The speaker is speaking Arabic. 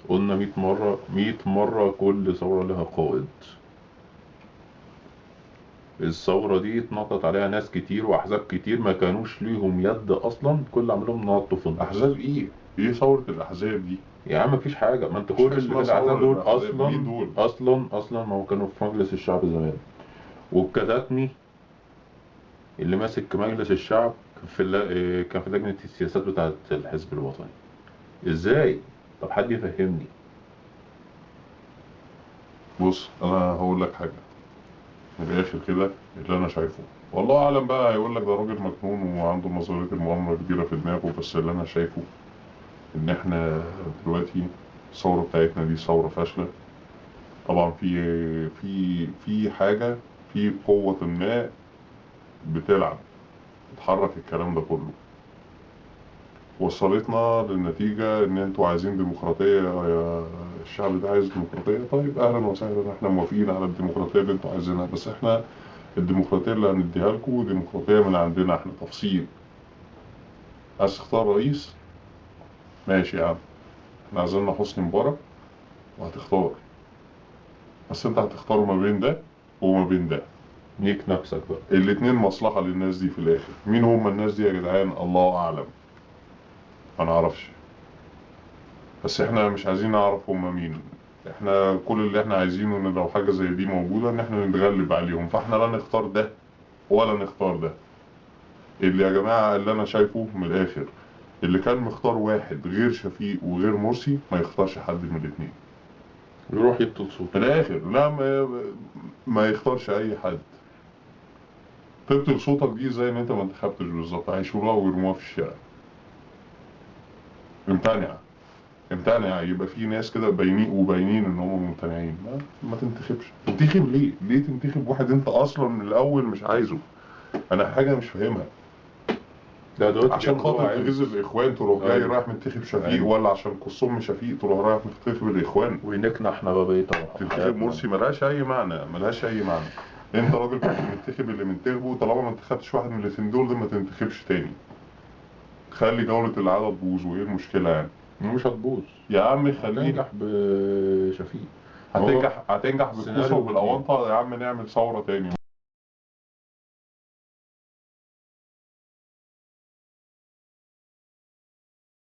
قلنا 100 مرة 100 مرة، كل ثورة لها قائد. الثورة دي اتنطط عليها ناس كتير وأحزاب كتير ما كانوش ليهم يد أصلا، كل اللي عملهم نطوا في النص. احزاب ايه؟ ايه ثورة الاحزاب دي؟ يا عم مفيش حاجة، ما انت مفيش كل حاجة اللي في اسمها الأحزاب ثورة دول للاحزاب، مين أصلا دول؟ أصلا ما هو كانوا في مجلس الشعب زمان. والكتاتني اللي ماسك مجلس الشعب كان في لجنة السياسات بتاعة الحزب الوطني. ازاي؟ طب حد يفهمني. بص انا هقول لك حاجة من الاخر كده، اللي انا شايفه والله اعلم بقى، هيقول لك ده راجل مجنون وعنده نظرية المؤامرة كبيرة في دماغه، بس اللي انا شايفه ان احنا دلوقتي الثورة بتاعتنا دي ثورة فاشلة. طبعا في حاجة، في قوة ما بتلعب، بتحرك الكلام ده كله، وصلتنا للنتيجة ان انتوا عايزين ديمقراطية، يا الشعب ده عايز ديمقراطية. طيب اهلا وسهلا، احنا موافقين على الديمقراطية اللي انتوا عايزينها، بس احنا الديمقراطية اللي هنديها لكم ديمقراطية من عندنا احنا، تفصيل. عايز تختار رئيس؟ ماشي يا عم، احنا عايزيننا حسني مبارك وهتختار، بس انت هتختار ما بين ده وما بين ده. ليك نفسك بقى. الاتنين مصلحة للناس دي في الاخر. مين هم الناس دي يا جدعان؟ الله اعلم، ما نعرفش، بس احنا مش عايزين نعرف هم مين. احنا كل اللي احنا عايزينه ان لو حاجة زي دي موجودة ان احنا نتغلب عليهم، فاحنا لا نختار ده ولا نختار ده. اللي يا جماعة اللي انا شايفه من الاخر، اللي كان مختار واحد غير شفيق وغير مرسي ما يختارش حد من الاتنين. يروح يبطل صوته. من الاخر لا، ما يختارش اي حد. تبطل صوتك دي زي ان انت ما انتخبتش بالظبط، هيشيلوها ويرموها في الشارع. امتنع، امتنع. يبقى في ناس كده باينين وباينين ان هم ممتنعين، ما تنتخبش. تنتخب ليه؟ ليه تنتخب واحد انت اصلا من الاول مش عايزه؟ انا حاجه مش فاهمها. ده دلوقتي عشان بيعملوها خاطر تغيظ عند. الاخوان تروح جاي ايوه. رايح منتخب شفيق، ايوه. ولا عشان قصهم شفيق تروح رايح منتخب الاخوان؟ ونكنا احنا بقى بقية تنتخب حياتنا. مرسي ملهاش اي معنى، ملهاش اي معنى. انت راجل كنت منتخب اللي منتخبه، طالما ما انتخبتش واحد من الاتنين دول ما تنتخبش تاني. خلي جولة العدد تبوظ، وايه المشكلة يعني؟ مش هتبوظ. يا عم خليها. هتنجح بشفيق. هو هتنجح بكوسه سيناريو جديد. وبالاونطه، يا عم نعمل ثوره تاني.